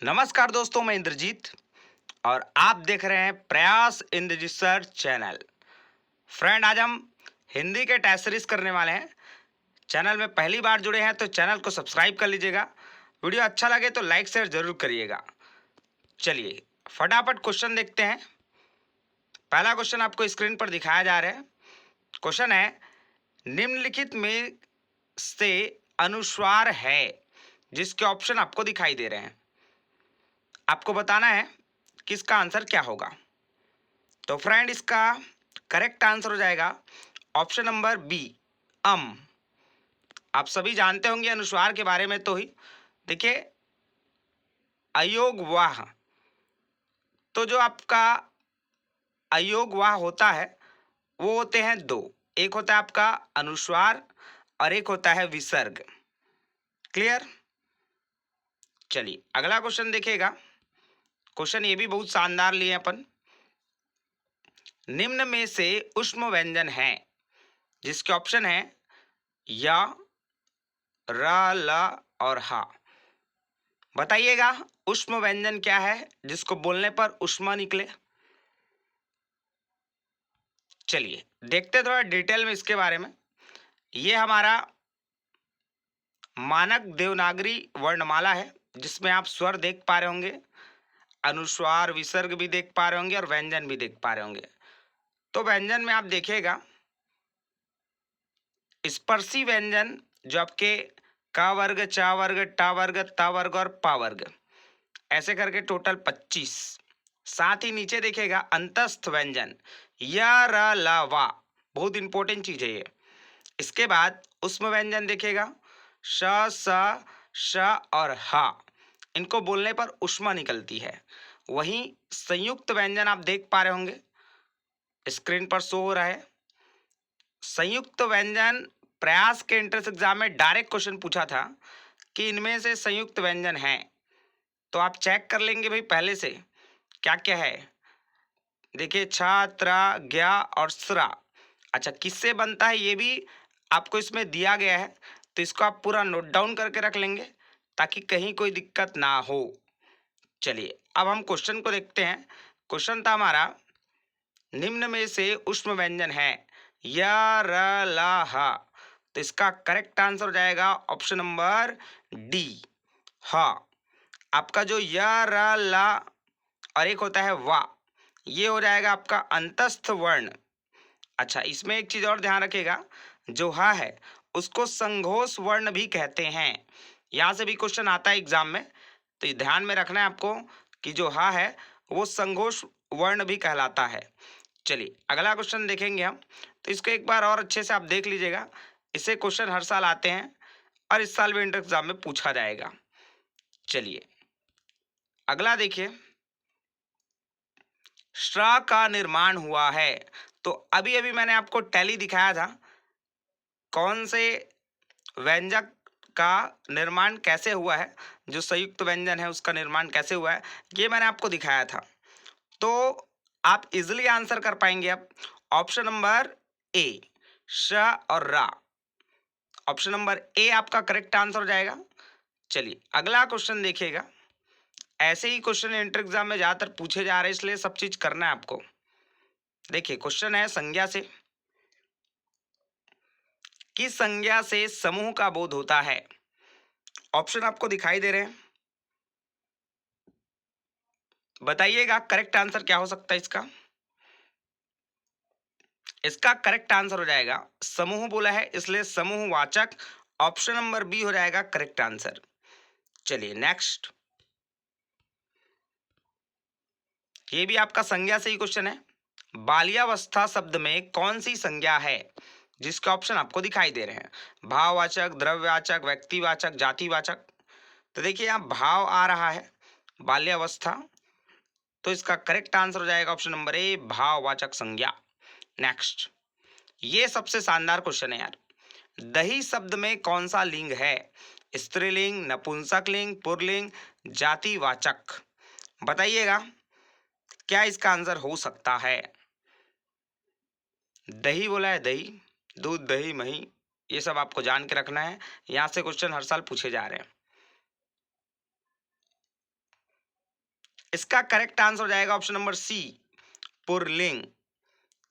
नमस्कार दोस्तों, मैं इंद्रजीत और आप देख रहे हैं प्रयास इंद्रजीत सर चैनल। फ्रेंड, आज हम हिंदी के टेस्ट सीरीज करने वाले हैं। चैनल में पहली बार जुड़े हैं तो चैनल को सब्सक्राइब कर लीजिएगा। वीडियो अच्छा लगे तो लाइक शेयर जरूर करिएगा। चलिए फटाफट क्वेश्चन देखते हैं। पहला क्वेश्चन आपको स्क्रीन पर दिखाया जा रहा है। क्वेश्चन है, निम्नलिखित में से अनुस्वार है, जिसके ऑप्शन आपको दिखाई दे रहे हैं। आपको बताना है कि इसका आंसर क्या होगा। तो फ्रेंड, इसका करेक्ट आंसर हो जाएगा ऑप्शन नंबर बी, अम। आप सभी जानते होंगे अनुस्वार के बारे में। तो ही देखिए, अयोग वाह, तो जो आपका अयोग वाह होता है वो होते हैं दो। एक होता है आपका अनुस्वार और एक होता है विसर्ग। क्लियर। चलिए अगला क्वेश्चन देखिएगा। क्वेश्चन ये भी बहुत शानदार लिए अपन। निम्न में से ऊष्म व्यंजन है, जिसके ऑप्शन है या, र, ल और हा। बताइएगा ऊष्म व्यंजन क्या है जिसको बोलने पर ऊष्मा निकले। चलिए देखते थोड़ा डिटेल में इसके बारे में। ये हमारा मानक देवनागरी वर्णमाला है, जिसमें आप स्वर देख पा रहे होंगे, अनुस्वार विसर्ग भी देख पा रहे होंगे और व्यंजन भी देख पा रहे होंगे। तो व्यंजन में आप देखिएगा स्पर्शी व्यंजन जो आपके क वर्ग, च वर्ग, ट वर्ग, त वर्ग और प वर्ग, ऐसे करके टोटल 25। साथ ही नीचे देखिएगा अंतस्थ व्यंजन य, र, ल, वा, बहुत इंपॉर्टेंट चीज है ये। इसके बाद उष्म व्यंजन देखिएगा श, स, श और ह, इनको बोलने पर उष्मा निकलती है। वहीं संयुक्त व्यंजन आप देख पा रहे होंगे, स्क्रीन पर शो हो रहा है। संयुक्त व्यंजन प्रयास के एंट्रेंस एग्जाम में डायरेक्ट क्वेश्चन पूछा था कि इनमें से संयुक्त व्यंजन है, तो आप चेक कर लेंगे भाई पहले से क्या क्या है। देखिए छ, त्र, ज्ञ और स्रा। अच्छा, किससे बनता है ये भी आपको इसमें दिया गया है, तो इसको आप पूरा नोट डाउन करके रख लेंगे ताकि कहीं कोई दिक्कत ना हो। चलिए अब हम क्वेश्चन को देखते हैं। क्वेश्चन था हमारा, निम्न में से ऊष्म व्यंजन है य, र, ल, ह। तो इसका करेक्ट आंसर हो जाएगा ऑप्शन नंबर डी, ह। आपका जो य, र, ल और एक होता है वा, ये हो जाएगा आपका अंतस्थ वर्ण। अच्छा, इसमें एक चीज और ध्यान रखिएगा, जो हा है उसको संघोष वर्ण भी कहते हैं। यहां से भी क्वेश्चन आता है एग्जाम में, तो ये ध्यान में रखना है आपको कि जो हा है वो संघोष वर्ण भी कहलाता है। चलिए अगला क्वेश्चन देखेंगे हम। तो इसको एक बार और अच्छे से आप देख लीजिएगा। इससे क्वेश्चन हर साल आते हैं और इस साल भी इंटर एग्जाम में पूछा जाएगा। चलिए अगला देखिए, श्र का निर्माण हुआ है। तो अभी अभी मैंने आपको टैली दिखाया था, कौन से व्यंजक का निर्माण कैसे हुआ है, जो संयुक्त व्यंजन है उसका निर्माण कैसे हुआ है, ये मैंने आपको दिखाया था। तो आप इजिली आंसर कर पाएंगे अब। ऑप्शन नंबर ए, श और रा, ऑप्शन नंबर ए आपका करेक्ट आंसर हो जाएगा। चलिए अगला क्वेश्चन देखिएगा। ऐसे ही क्वेश्चन इंटर एग्जाम में ज्यादातर पूछे जा रहे हैं, इसलिए सब चीज करना है आपको। देखिए क्वेश्चन है संज्ञा से, किस संज्ञा से समूह का बोध होता है। ऑप्शन आपको दिखाई दे रहे हैं, बताइएगा करेक्ट आंसर क्या हो सकता है इसका। इसका करेक्ट आंसर हो जाएगा, समूह बोला है इसलिए समूहवाचक, ऑप्शन नंबर बी हो जाएगा करेक्ट आंसर। चलिए नेक्स्ट, ये भी आपका संज्ञा से ही क्वेश्चन है। बाल्यावस्था शब्द में कौन सी संज्ञा है, जिसके ऑप्शन आपको दिखाई दे रहे हैं। भाववाचक, द्रव्यवाचक, व्यक्तिवाचक, जातिवाचक। तो देखिए यहाँ भाव आ रहा है बाल्यावस्था, तो इसका करेक्ट आंसर हो जाएगा ऑप्शन नंबर ए, भाववाचक संज्ञा। नेक्स्ट, ये सबसे शानदार क्वेश्चन है यार। दही शब्द में कौन सा लिंग है, स्त्रीलिंग, नपुंसक लिंग, पुल्लिंग, जातिवाचक। बताइएगा क्या इसका आंसर हो सकता है। दही बोला है, दही, दूध, दही, मही, ये सब आपको जान के रखना है। यहां से क्वेश्चन हर साल पूछे जा रहे हैं। इसका करेक्ट आंसर हो जाएगा ऑप्शन नंबर सी, पुरलिंग।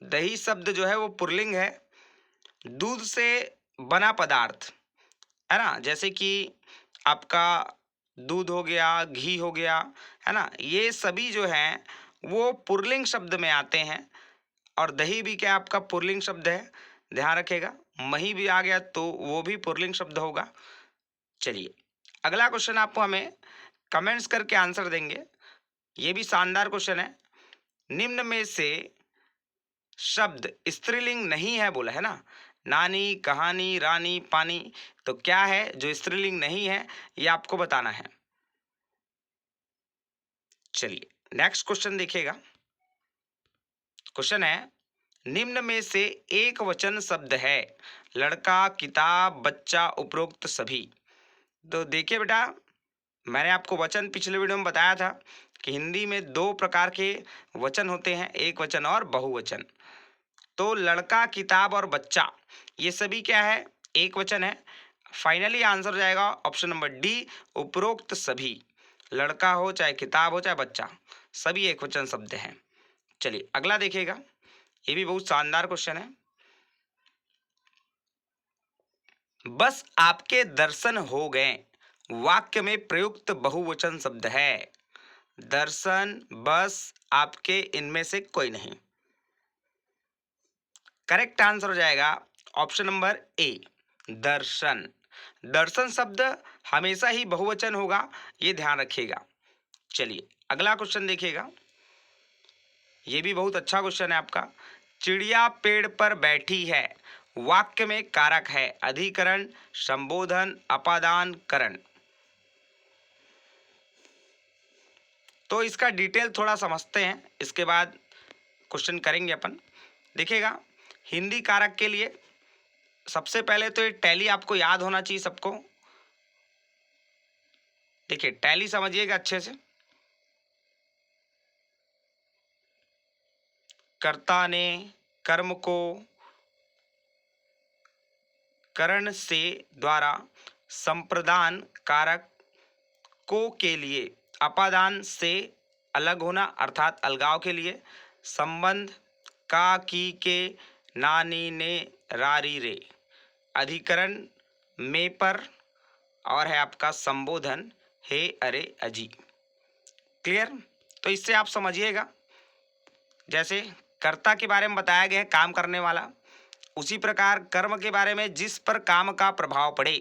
दही शब्द जो है वो पुरलिंग है। दूध से बना पदार्थ, है ना, जैसे कि आपका दूध हो गया, घी हो गया, है ना, ये सभी जो हैं वो पुरलिंग शब्द में आते हैं। और दही भी क्या आपका पुरलिंग शब्द है, ध्यान रखिएगा। मही भी आ गया तो वो भी पुरलिंग शब्द होगा। चलिए अगला क्वेश्चन आपको हमें कमेंट्स करके आंसर देंगे। ये भी शानदार क्वेश्चन है। निम्न में से शब्द स्त्रीलिंग नहीं है बोला है ना, नानी, कहानी, रानी, पानी, तो क्या है जो स्त्रीलिंग नहीं है, ये आपको बताना है। चलिए नेक्स्ट क्वेश्चन देखिएगा। क्वेश्चन है, निम्न में से एक वचन शब्द है, लड़का, किताब, बच्चा, उपरोक्त सभी। तो देखिए बेटा, मैंने आपको वचन पिछले वीडियो में बताया था कि हिंदी में दो प्रकार के वचन होते हैं, एक वचन और बहुवचन। तो लड़का, किताब और बच्चा, ये सभी क्या है, एक वचन है। फाइनली आंसर हो जाएगा ऑप्शन नंबर डी, उपरोक्त सभी। लड़का हो चाहे किताब हो चाहे बच्चा, सभी एक वचन शब्द हैं। चलिए अगला देखिएगा, ये भी बहुत शानदार क्वेश्चन है। बस आपके दर्शन हो गए वाक्य में प्रयुक्त बहुवचन शब्द है। दर्शन, बस, आपके, इनमें से कोई नहीं। करेक्ट आंसर हो जाएगा ऑप्शन नंबर ए, दर्शन। दर्शन शब्द हमेशा ही बहुवचन होगा, ये ध्यान रखिएगा। चलिए अगला क्वेश्चन देखिएगा, ये भी बहुत अच्छा क्वेश्चन है आपका। चिड़िया पेड़ पर बैठी है वाक्य में कारक है, अधिकरण, संबोधन, अपादान, करण। तो इसका डिटेल थोड़ा समझते हैं, इसके बाद क्वेश्चन करेंगे अपन। देखिएगा, हिंदी कारक के लिए सबसे पहले तो ये टैली आपको याद होना चाहिए सबको। देखिए टैली समझिएगा अच्छे से। कर्ता ने कर्म को करण से द्वारा संप्रदान कारक को के लिए, अपादान से अलग होना अर्थात अलगाव के लिए, संबंध का की के नानी ने रारी रे, अधिकरण में पर, और है आपका संबोधन हे अरे अजी। क्लियर? तो इससे आप समझिएगा, जैसे कर्ता के बारे में बताया गया है काम करने वाला, उसी प्रकार कर्म के बारे में जिस पर काम का प्रभाव पड़े।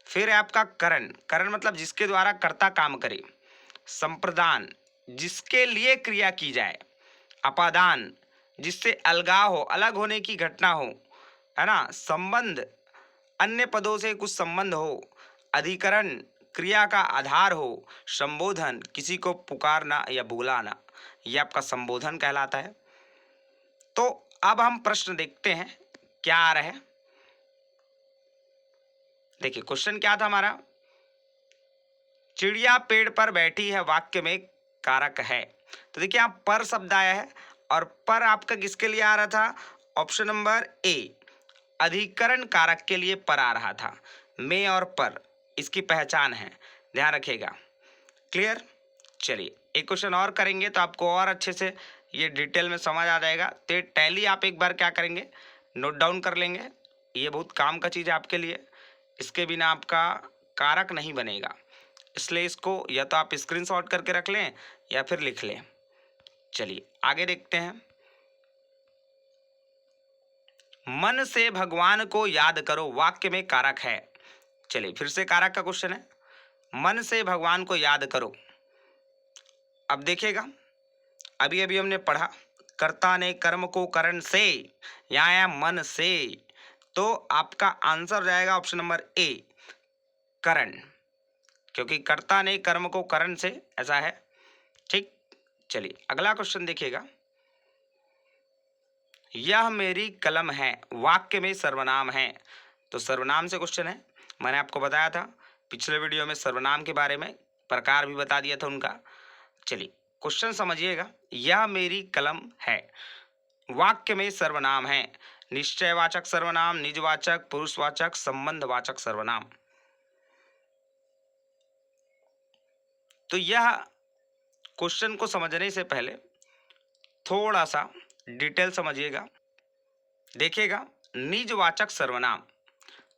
फिर है आपका करण, करण मतलब जिसके द्वारा कर्ता काम करे। संप्रदान, जिसके लिए क्रिया की जाए। अपादान, जिससे अलगाव हो, अलग होने की घटना हो, है ना। संबंध, अन्य पदों से कुछ संबंध हो। अधिकरण, क्रिया का आधार हो। संबोधन, किसी को पुकारना या बुलाना, यह आपका संबोधन कहलाता है। तो अब हम प्रश्न देखते हैं क्या आ रहा है। देखिए क्वेश्चन क्या था हमारा, चिड़िया पेड़ पर बैठी है वाक्य में कारक है। तो देखिए यहाँ पर शब्द आया है, और पर आपका किसके लिए आ रहा था, ऑप्शन नंबर ए, अधिकरण कारक के लिए पर आ रहा था। में और पर इसकी पहचान है, ध्यान रखिएगा। क्लियर? चलिए एक क्वेश्चन और करेंगे तो आपको और अच्छे से ये डिटेल में समझ आ जाएगा। तो टैली आप एक बार क्या करेंगे, नोट डाउन कर लेंगे, ये बहुत काम का चीज़ है आपके लिए। इसके बिना आपका कारक नहीं बनेगा, इसलिए इसको या तो आप स्क्रीनशॉट करके रख लें या फिर लिख लें। चलिए आगे देखते हैं। मन से भगवान को याद करो वाक्य में कारक है। चलिए फिर से कारक का क्वेश्चन है, मन से भगवान को याद करो। अब देखिएगा, अभी अभी हमने पढ़ा कर्ता ने कर्म को करण से, यहाँ आया मन से, तो आपका आंसर हो जाएगा ऑप्शन नंबर ए, करण, क्योंकि कर्ता ने कर्म को करण से, ऐसा है। ठीक, चलिए अगला क्वेश्चन देखिएगा। यह मेरी कलम है वाक्य में सर्वनाम है। तो सर्वनाम से क्वेश्चन है, मैंने आपको बताया था पिछले वीडियो में सर्वनाम के बारे में, प्रकार भी बता दिया था उनका। चलिए क्वेश्चन समझिएगा, यह मेरी कलम है वाक्य में सर्वनाम है। निश्चयवाचक सर्वनाम, निजवाचक, पुरुषवाचक, संबंधवाचक सर्वनाम। तो यह क्वेश्चन को समझने से पहले थोड़ा सा डिटेल समझिएगा। देखिएगा, निजवाचक सर्वनाम।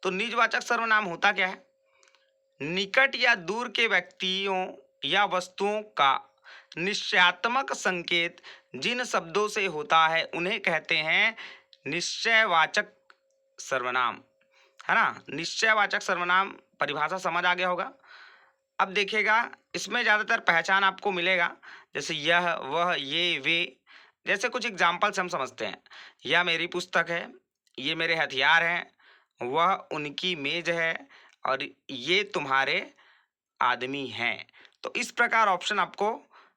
तो निजवाचक सर्वनाम होता क्या है? निकट या दूर के व्यक्तियों या वस्तुओं का निश्चयात्मक संकेत जिन शब्दों से होता है उन्हें कहते हैं निश्चयवाचक सर्वनाम, है ना। निश्चयवाचक सर्वनाम परिभाषा समझ आ गया होगा। अब देखिएगा, इसमें ज़्यादातर पहचान आपको मिलेगा, जैसे यह, वह, ये, वे। जैसे कुछ एग्जाम्पल्स हम समझते हैं। यह मेरी पुस्तक है, ये मेरे हथियार हैं, वह उनकी मेज है, और ये तुम्हारे आदमी हैं। तो इस प्रकार ऑप्शन आपको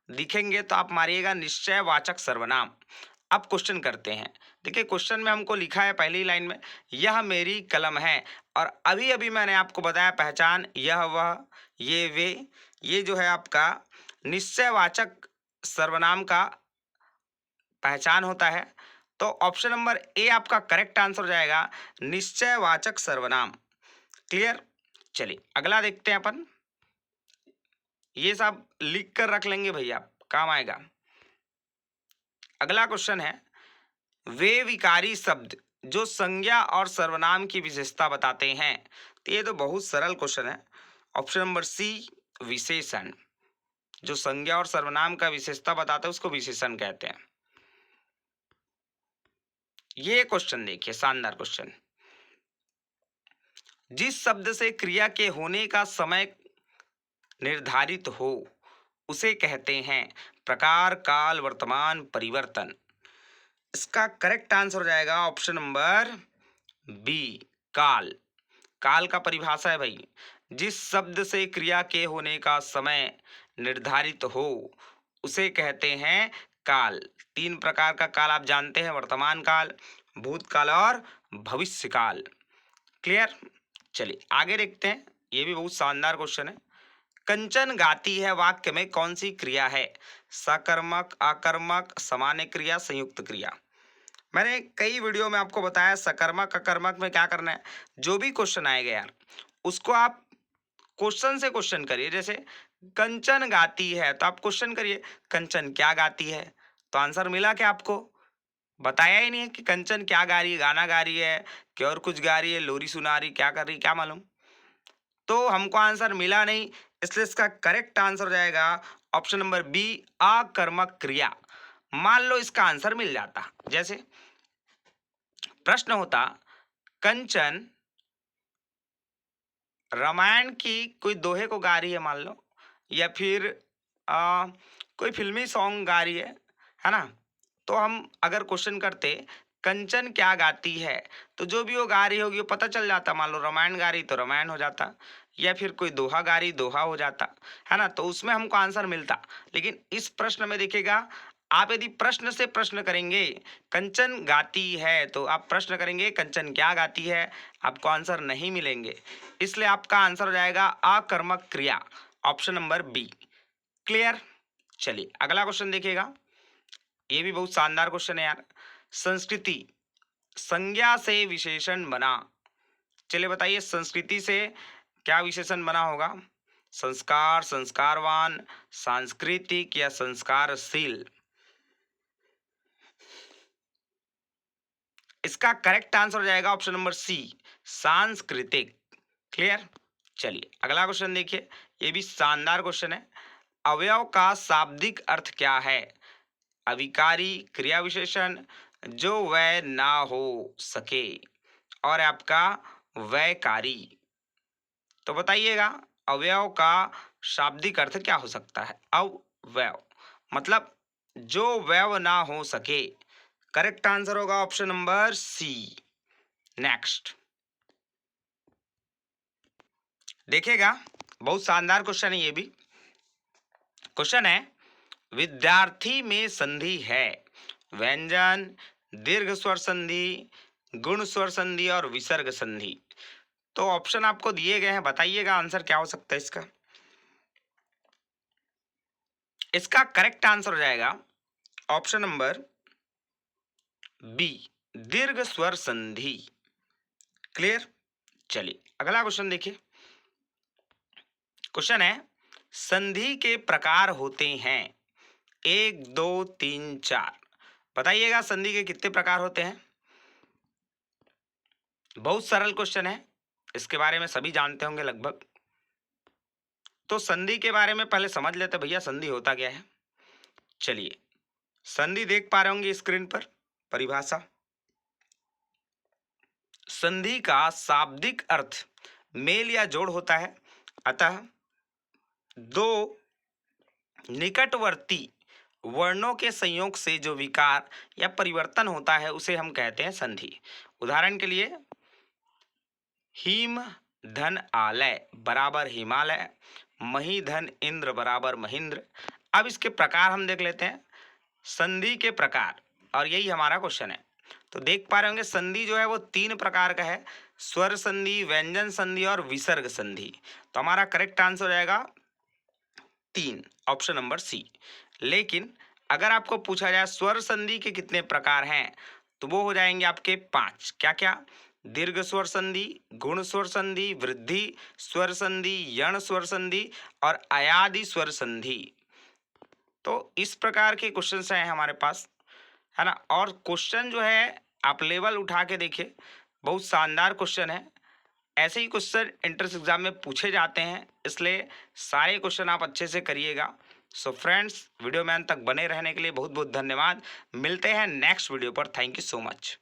दिखेंगे, तो आप मारिएगा निश्चयवाचक सर्वनाम। अब क्वेश्चन करते हैं। देखिए, क्वेश्चन में हमको लिखा है पहली लाइन में, यह मेरी कलम है, और अभी अभी मैंने आपको बताया पहचान, यह, वह, ये, वे। ये जो है आपका निश्चयवाचक सर्वनाम का पहचान होता है। तो ऑप्शन नंबर ए आपका करेक्ट आंसर हो जाएगा, निश्चयवाचक सर्वनाम। क्लियर? चलिए अगला देखते हैं अपन। ये सब लिख कर रख लेंगे भैया, काम आएगा। अगला क्वेश्चन है, वे विकारी शब्द जो संज्ञा और सर्वनाम की विशेषता बताते हैं। तो ये तो बहुत सरल क्वेश्चन है। ऑप्शन नंबर सी, विशेषण। जो संज्ञा और सर्वनाम का विशेषता बताते हैं उसको विशेषण कहते हैं। ये क्वेश्चन देखिए, शानदार क्वेश्चन। जिस शब्द से क्रिया के होने का समय निर्धारित हो उसे कहते हैं प्रकार, काल, वर्तमान, परिवर्तन। इसका करेक्ट आंसर हो जाएगा ऑप्शन नंबर बी, काल। काल का परिभाषा है भाई, जिस शब्द से क्रिया के होने का समय निर्धारित हो उसे कहते हैं काल। 3 प्रकार का काल आप जानते हैं, वर्तमान काल, भूतकाल और भविष्य काल। क्लियर? चलिए आगे देखते हैं। ये भी बहुत शानदार क्वेश्चन है। कंचन गाती है वाक्य में कौन सी क्रिया है? सकर्मक, आकर्मक, सामान्य क्रिया, संयुक्त क्रिया। मैंने कई वीडियो में आपको बताया सकर्मक अकर्मक में क्या करना है। जो भी क्वेश्चन आएगा यार, उसको आप क्वेश्चन से क्वेश्चन करिए। जैसे कंचन गाती है, तो आप क्वेश्चन करिए कंचन क्या गाती है। तो आंसर मिला क्या आपको? बताया ही नहीं है कि कंचन क्या गा रही है, गाना गा रही है कि और कुछ गा रही है, लोरी सुना रही, क्या कर रही, क्या मालूम। तो हमको आंसर मिला नहीं, इसलिए इसका करेक्ट आंसर हो जाएगा ऑप्शन नंबर बी, आकर्मक क्रिया। मान लो इसका आंसर मिल जाता, जैसे प्रश्न होता कंचन रामायण की कोई दोहे को गा रही है मान लो, या फिर कोई फिल्मी सॉन्ग गा रही है ना। तो हम अगर क्वेश्चन करते कंचन क्या गाती है, तो जो भी वो गा रही होगी वो पता चल जाता। मान लो रामायण गा रही तो रामायण हो जाता, या फिर कोई दोहा गा रही दोहा हो जाता, है ना। तो उसमें हमको आंसर मिलता। लेकिन इस प्रश्न में देखिएगा, आप यदि प्रश्न से प्रश्न करेंगे कंचन गाती है, तो आप प्रश्न करेंगे कंचन क्या गाती है, आपको आंसर नहीं मिलेंगे। इसलिए आपका आंसर हो जाएगा आकर्मक क्रिया, ऑप्शन नंबर बी। क्लियर? चलिए अगला क्वेश्चन देखिएगा। ये भी बहुत शानदार क्वेश्चन है यार। संस्कृति संज्ञा से विशेषण बना। चलिए बताइए, संस्कृति से क्या विशेषण बना होगा? संस्कार, संस्कारवान, सांस्कृतिक या संस्कारशील। इसका करेक्ट आंसर हो जाएगा ऑप्शन नंबर सी, सांस्कृतिक। क्लियर? चलिए अगला क्वेश्चन देखिए, ये भी शानदार क्वेश्चन है। अवयव का शाब्दिक अर्थ क्या है? अविकारी, क्रिया विशेषण, जो वह ना हो सके, और आपका वैकारी। तो बताइएगा, अवयव का शाब्दिक अर्थ क्या हो सकता है? अवयव मतलब जो वैव ना हो सके। करेक्ट आंसर होगा ऑप्शन नंबर सी। नेक्स्ट देखिएगा, बहुत शानदार क्वेश्चन है। ये भी क्वेश्चन है, विद्यार्थी में संधि है व्यंजन, दीर्घ स्वर संधि, गुण स्वर संधि और विसर्ग संधि। तो ऑप्शन आपको दिए गए हैं, बताइएगा आंसर क्या हो सकता है इसका। इसका करेक्ट आंसर हो जाएगा ऑप्शन नंबर बी, दीर्घ स्वर संधि। क्लियर? चलिए अगला क्वेश्चन देखिए। क्वेश्चन है, संधि के प्रकार होते हैं 1 2 3 4। बताइएगा संधि के कितने प्रकार होते हैं। बहुत सरल क्वेश्चन है, इसके बारे में सभी जानते होंगे लगभग। तो संधि के बारे में पहले समझ लेते भैया संधि होता क्या है। चलिए, संधि देख पा रहे होंगे स्क्रीन पर परिभाषा। संधि का शाब्दिक अर्थ मेल या जोड़ होता है, अतः दो निकटवर्ती वर्णों के संयोग से जो विकार या परिवर्तन होता है उसे हम कहते हैं संधि। उदाहरण के लिए हिम धन आलय बराबर हिमालय, मही धन इंद्र बराबर महेंद्र। अब इसके प्रकार हम देख लेते हैं, संधि के प्रकार, और यही हमारा क्वेश्चन है। तो देख पा रहे होंगे संधि जो है वो 3 प्रकार का है, स्वर संधि, व्यंजन संधि और विसर्ग संधि। तो हमारा करेक्ट आंसर हो जाएगा 3, ऑप्शन नंबर सी। लेकिन अगर आपको पूछा जाए स्वर संधि के कितने प्रकार हैं, तो वो हो जाएंगे आपके 5। क्या क्या? दीर्घ स्वर संधि, गुण स्वर संधि, वृद्धि स्वर संधि, यण स्वर संधि और अयादि स्वर संधि। तो इस प्रकार के क्वेश्चंस हैं हमारे पास, है ना। और क्वेश्चन जो है आप लेवल उठा के देखिए, बहुत शानदार क्वेश्चन है। ऐसे ही क्वेश्चन एंट्रेंस एग्जाम में पूछे जाते हैं, इसलिए सारे क्वेश्चन आप अच्छे से करिएगा। सो फ्रेंड्स, वीडियो में अंत तक बने रहने के लिए बहुत बहुत धन्यवाद। मिलते हैं नेक्स्ट वीडियो पर। Thank you so much.